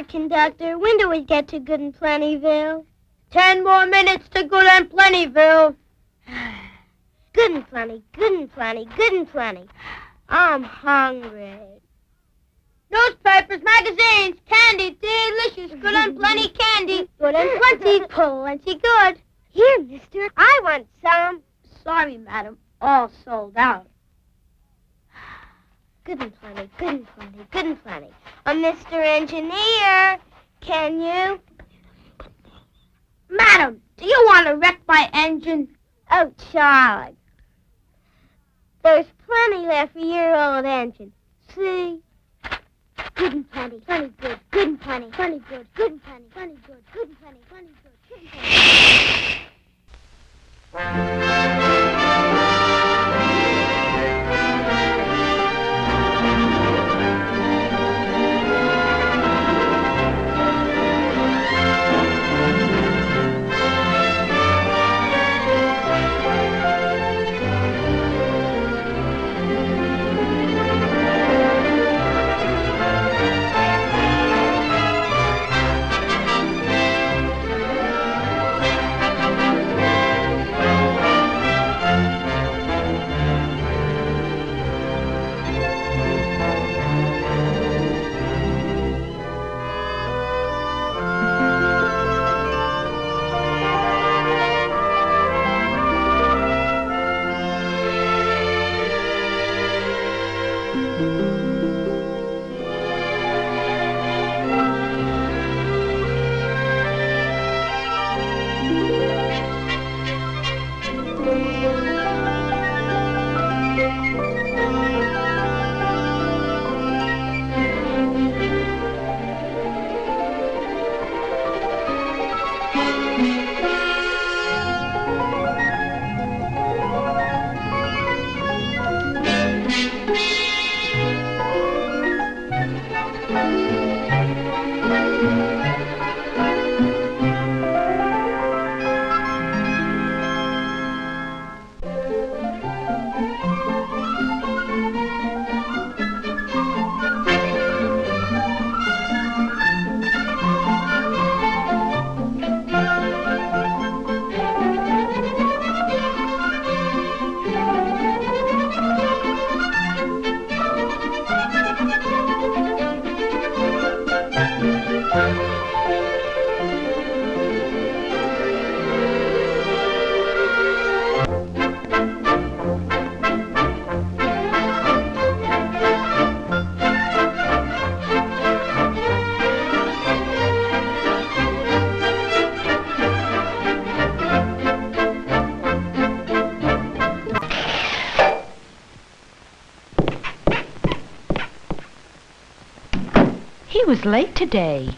conductor. When do we get to Good and Plentyville? 10 more minutes to Good and Plentyville. Good and plenty, good and plenty, good and plenty. I'm hungry. Newspapers, magazines, candy, delicious, Good and Plenty candy. Good and plenty good. Here, mister, I want some. Sorry, madam, all sold out. Good and plenty, good and plenty, good and plenty. Mr. Engineer, can you? Madam, do you want to wreck my engine? Oh, Charlie. There's plenty left for your old engine. See? Good and plenty, plenty good, good and plenty, plenty good, good and plenty, plenty good, good and plenty, plenty good, good and plenty. He was late today.